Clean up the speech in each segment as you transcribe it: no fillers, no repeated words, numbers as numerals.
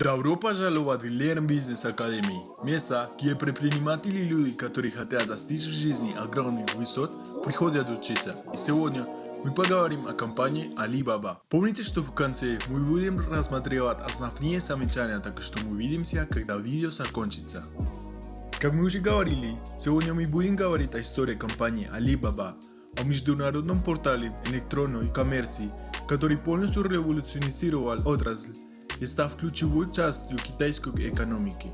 Добро пожаловать в Learn Business Academy, место, где предприниматели и люди, которые хотят достичь в жизни огромных высот, приходят учиться. И сегодня мы поговорим о компании Alibaba. Помните, что в конце мы будем рассматривать основные замечания, так что мы увидимся, когда видео закончится. Как мы уже говорили, сегодня мы будем говорить о истории компании Alibaba, о международном портале электронной коммерции, который полностью революционизировал отрасль и став ключевой частью китайской экономики.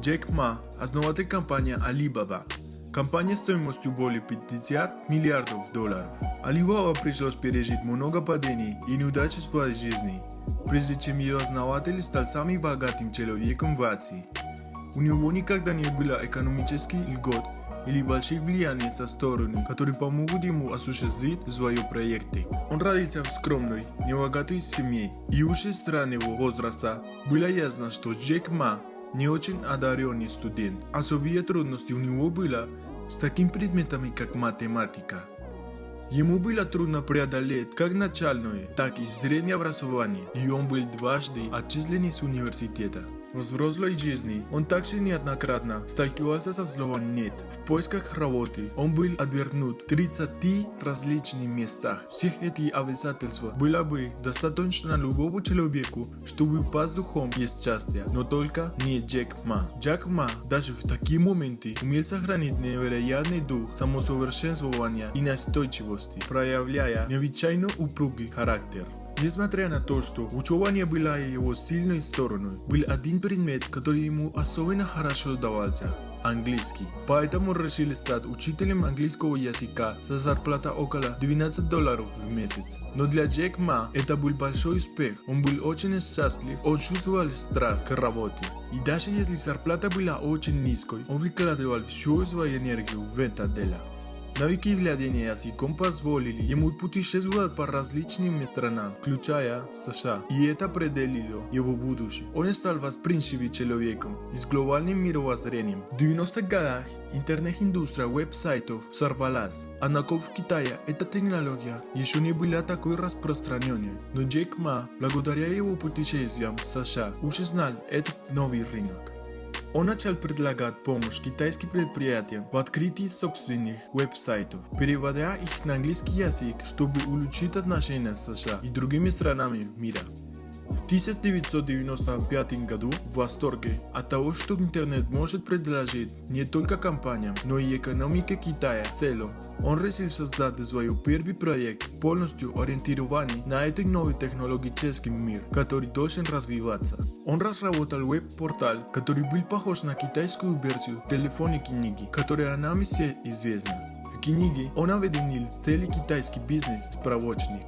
Джек Ма, основатель компании Alibaba. Компания стоимостью более 50 миллиардов долларов. Alibaba пришлось пережить много падений и неудач в своей жизни, прежде чем ее основатель стал самым богатым человеком в Азии. У него никогда не было экономических льгот или больших влияний со стороны, которые помогут ему осуществить свои проекты. Он родился в скромной, небогатой семье, и уже с раннего возраста было ясно, что Джек Ма не очень одаренный студент. Особые трудности у него были с такими предметами, как математика. Ему было трудно преодолеть как начальное, так и среднее образование, и он был дважды отчислен с университета. В взрослой жизни он также неоднократно сталкивался со словом «нет». В поисках работы он был отвергнут в 30 различных местах. Всех этих обязательств было бы достаточно любому человеку, чтобы пасть духом есть счастье, но только не Джек Ма. Джек Ма даже в такие моменты умел сохранить невероятный дух самосовершенствования и настойчивости, проявляя необычайно упругий характер. Несмотря на то, что учеба не была его сильной стороной, был один предмет, который ему особенно хорошо давался – английский. Поэтому он решил стать учителем английского языка за зарплата около $12 в месяц. Но для Джек Ма это был большой успех. Он был очень счастлив, он чувствовал страсть к работе. И даже если зарплата была очень низкой, он вкладывал всю свою энергию в это дело. Навыки владения языком позволили ему путешествовать по различным странам, включая США, и это определило его будущее. Он стал восприимчивым человеком с глобальным мировоззрением. В 90-х годах интернет-индустрия веб-сайтов взорвалась, однако в Китае эта технология еще не была такой распространенной. Но Джек Ма, благодаря его путешествиям в США, уже знал этот новый рынок. Он начал предлагать помощь китайским предприятиям в открытии собственных веб-сайтов, переводя их на английский язык, чтобы улучшить отношения с США и другими странами мира. В 1995 году, в восторге от того, что интернет может предложить не только компаниям, но и экономике Китая в целом, он решил создать свой первый проект, полностью ориентированный на этот новый технологический мир, который должен развиваться. Он разработал веб-портал, который был похож на китайскую версию телефонной книги, которая нам все известна. В книге он объединил целый китайский бизнес-справочник.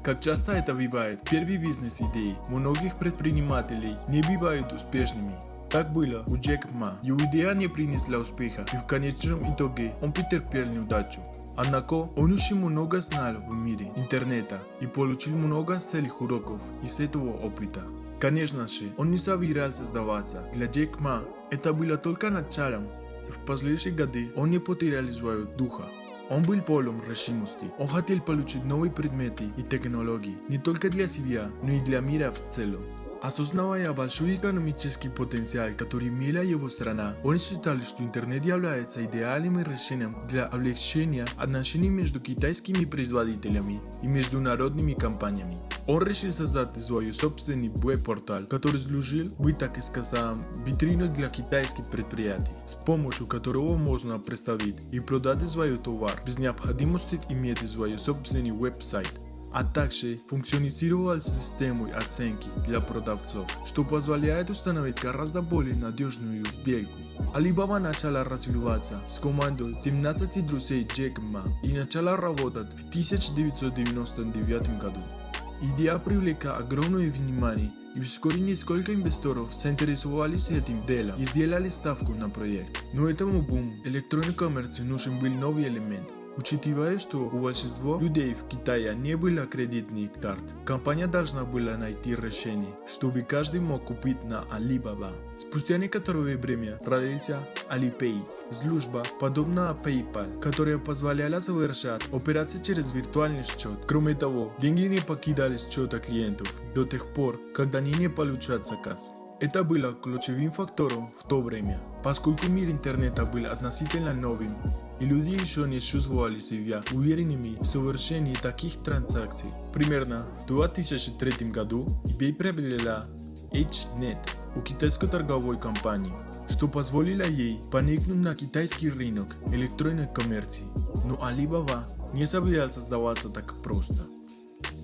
Как часто это бывает, первые бизнес-идеи многих предпринимателей не бывают успешными. Так было у Джека Ма. Его идея не принесла успеха, и в конечном итоге он потерпел неудачу. Однако он уже много знал в мире интернета и получил много целых уроков из этого опыта. Конечно же, он не собирался сдаваться. Для Джека Ма это было только началом, и в последующие годы он не потерял своего духа. Он был полон решимости. Он хотел получить новые предметы и технологии не только для себя, но и для мира в целом. Осознавая большой экономический потенциал, который имела его страна, он считал, что интернет является идеальным решением для облегчения отношений между китайскими производителями и международными компаниями. Он решил создать свой собственный веб-портал, который служил бы, так сказать, витриной для китайских предприятий, с помощью которого можно представить и продать свой товар без необходимости иметь свой собственный веб-сайт. А также функционировал системой оценки для продавцов, что позволяет установить гораздо более надежную сделку. Alibaba начала развиваться с командой 17 друзей Джека Ма и начала работать в 1999 году. Идея привлекла огромное внимание, и вскоре несколько инвесторов заинтересовались этим делом и сделали ставку на проект. Но этому буму электронной коммерции нужен был новый элемент. Учитывая, что у большинства людей в Китае не было кредитных карт, компания должна была найти решение, чтобы каждый мог купить на Alibaba. Спустя некоторое время родился Alipay, служба, подобная PayPal, которая позволяла совершать операции через виртуальный счет. Кроме того, деньги не покидали счета клиентов до тех пор, когда они не получат заказ. Это было ключевым фактором в то время, поскольку мир интернета был относительно новым, и люди еще не чувствовали себя уверенными в совершении таких транзакций. Примерно в 2003 году eBay приобрела HNet у китайской торговой компании, что позволило ей проникнуть на китайский рынок электронной коммерции. Но Alibaba не собирался сдаваться так просто.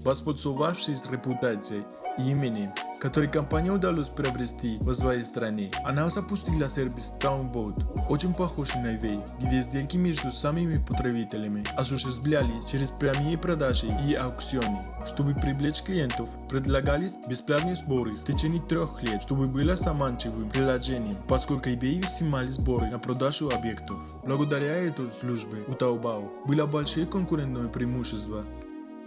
Воспользовавшись репутацией и именем, который компания удалось приобрести в своей стране, она запустила сервис Taobao, очень похожий на eBay, где сделки между самими потребителями осуществлялись через прямые продажи и аукционы. Чтобы привлечь клиентов, предлагались бесплатные сборы в течение 3 лет, чтобы было заманчивым приложением, поскольку eBay снимали сборы на продажу объектов. Благодаря этой службе у Taobao было большое конкурентное преимущество.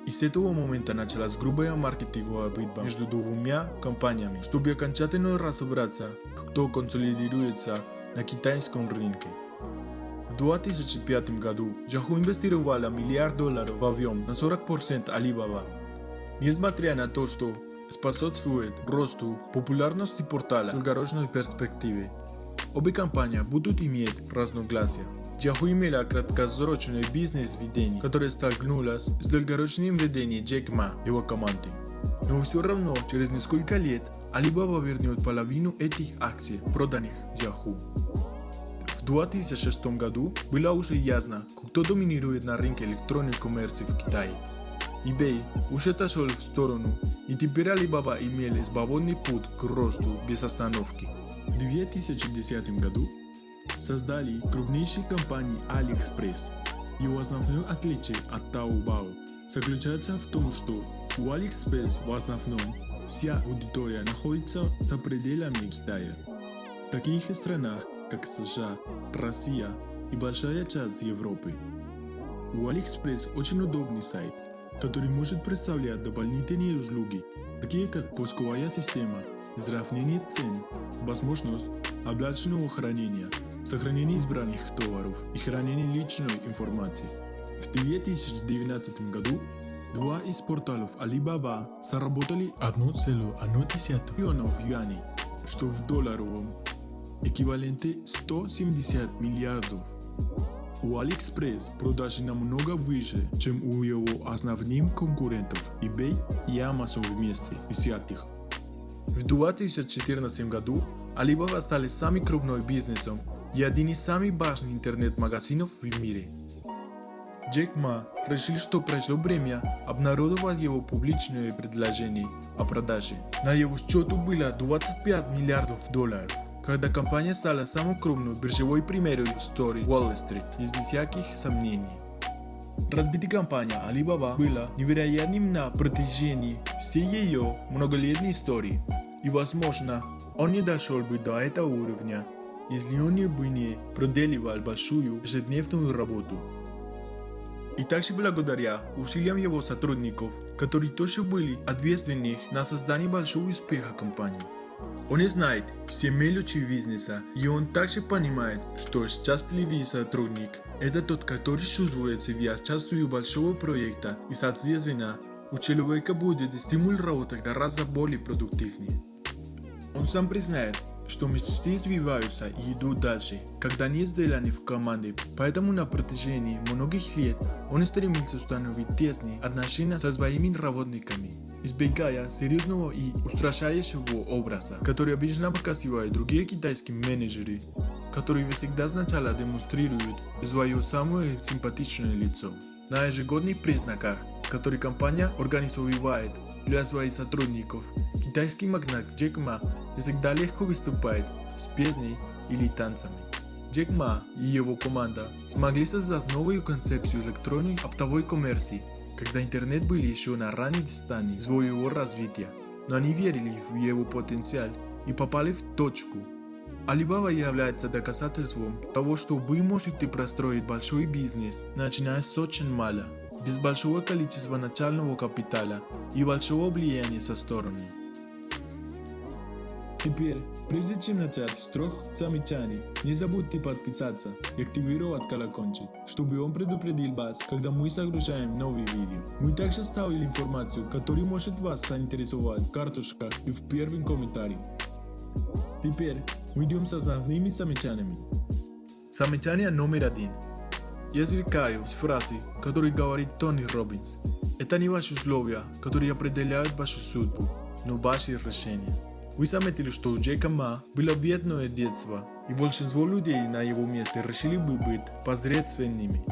И с этого момента началась грубая маркетинговая битва между двумя компаниями, чтобы окончательно разобраться, кто консолидируется на китайском рынке. В 2005 году Yahoo инвестировала $1 миллиард в объем на 40% Alibaba. Несмотря на то, что способствует росту популярности портала в долгосрочной перспективе, обе компании будут иметь разногласия. Yahoo имела краткосрочное бизнес-видение, которое столкнулось с долгосрочным видением Джека Ма и его команды. Но все равно, через несколько лет, Alibaba вернет половину этих акций, проданных Yahoo. В 2006 году было уже ясно, кто доминирует на рынке электронной коммерции в Китае. eBay уже отошел в сторону, и теперь Alibaba имела свободный путь к росту без остановки. В 2010 году создали крупнейшие компании AliExpress. Его основное отличие от Taobao заключается в том, что у AliExpress в основном вся аудитория находится за пределами Китая. В таких странах, как США, Россия и большая часть Европы. У AliExpress очень удобный сайт, который может представлять дополнительные услуги, такие как поисковая система, сравнение цен, возможность облачного хранения, сохранение избранных товаров и хранение личной информации. В 2019 году 2 из порталов Alibaba заработали 1,1 миллионов юаней, что в долларовом эквиваленте 170 миллиардов. У AliExpress продажи намного выше, чем у его основных конкурентов eBay и Amazon вместе взятых. В 2014 году Alibaba стали самым крупным бизнесом и один из самых важных интернет-магазинов в мире. Джек Ма решил, что пришло время обнародовать его публичное предложение о продаже. На его счету было 25 миллиардов долларов, когда компания стала самой крупной биржевой премьерой в истории Уолл-стрит, без всяких сомнений. Развитие компании Alibaba было невероятным на протяжении всей ее многолетней истории, и возможно, он не дошел бы до этого уровня, если он бы не проделывал большую ежедневную работу. И также благодаря усилиям его сотрудников, которые тоже были ответственны на создание большого успеха компании. Он знает все мелочи бизнеса, и он также понимает, что счастливый сотрудник – это тот, который чувствует себя частью большого проекта, и соответственно, у человека будет стимул работать гораздо более продуктивнее. Он сам признает, что мечты сбиваются и идут дальше, когда не сделаны в команде, поэтому на протяжении многих лет он стремится установить тесные отношения со своими работниками, избегая серьезного и устрашающего образа, который обычно показывают другие китайские менеджеры, которые всегда сначала демонстрируют свое самое симпатичное лицо. На ежегодных признаках, которые компания организовывает для своих сотрудников, китайский магнат Джек Ма всегда легко выступает с песней или танцами. Джек Ма и его команда смогли создать новую концепцию электронной оптовой коммерции, когда интернет был еще на ранней стадии своего развития, но они верили в его потенциал и попали в точку. Alibaba является доказательством того, что вы можете простроить большой бизнес, начиная с очень мало, без большого количества начального капитала и большого влияния со стороны. Теперь, прежде чем начать с 3 замечаний, не забудьте подписаться и активировать колокольчик, чтобы он предупредил вас, когда мы загружаем новые видео. Мы также оставили информацию, которая может вас заинтересовать в карточках и в первом комментарии. Теперь мы идем с основными замечаниями. Замечание номер 1. Я извлекаю из фразы, которую говорит Тони Роббинс. Это не ваши условия, которые определяют вашу судьбу, но ваши решения. Вы заметили, что у Джека Ма было бедное детство, и большинство людей на его месте решили бы быть посредственными.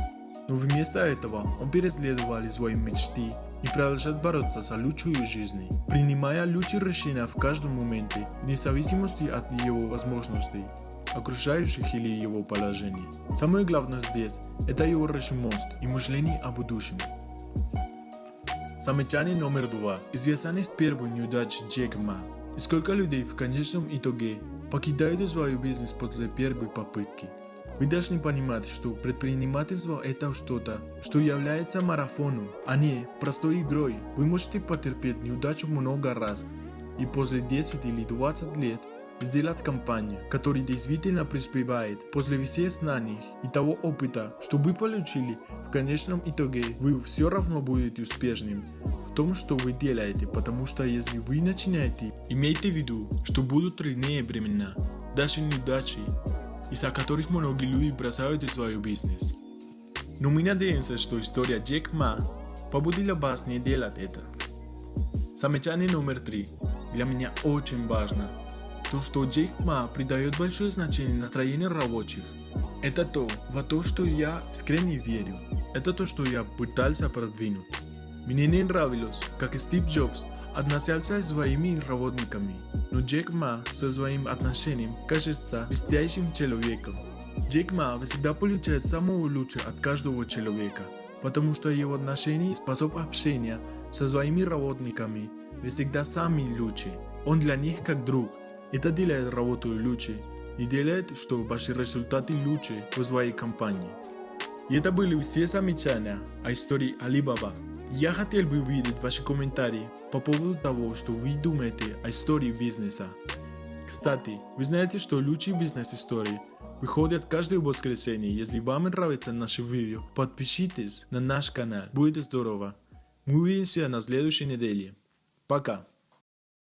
Но вместо этого он преследовал свои мечты и продолжает бороться за лучшую жизнь, принимая лучшие решения в каждом моменте, вне зависимости от его возможностей, окружающих или его положения. Самое главное здесь – это его решимость и мышление о будущем. Замечание номер 2. Известность первой неудачи Джека Ма. И сколько людей в конечном итоге покидают свой бизнес после первой попытки. Вы должны понимать, что предпринимательство – это что-то, что является марафоном, а не простой игрой. Вы можете потерпеть неудачу много раз и после 10 или 20 лет сделать компанию, которая действительно преуспевает. После всех знаний и того опыта, что вы получили, в конечном итоге вы все равно будете успешным в том, что вы делаете, потому что если вы начинаете, имейте в виду, что будут трудные времена, даже неудачи, из-за которых многие люди бросают свой бизнес. Но мы надеемся, что история Джека Ма побудила вас не делать это. Замечание номер 3. Для меня очень важно то, что Джек Ма придает большое значение настроению рабочих. Это то, во то, что я искренне верю. Это то, что я пытался продвинуть. Мне не нравилось, как Стив Джобс относился к своими работниками, но Джек Ма со своим отношением кажется блестящим человеком. Джек Ма всегда получает самое лучшее от каждого человека, потому что его отношения и способ общения со своими работниками всегда самые лучшие. Он для них как друг. Это делает работу лучше и делает, что ваши результаты лучше в своей компании. И это были все замечания о истории Alibaba. Я хотел бы увидеть ваши комментарии по поводу того, что вы думаете о истории бизнеса. Кстати, вы знаете, что лучшие бизнес-истории выходят каждое воскресенье. Если вам нравится наше видео, подпишитесь на наш канал. Будет здорово. Мы увидимся на следующей неделе. Пока.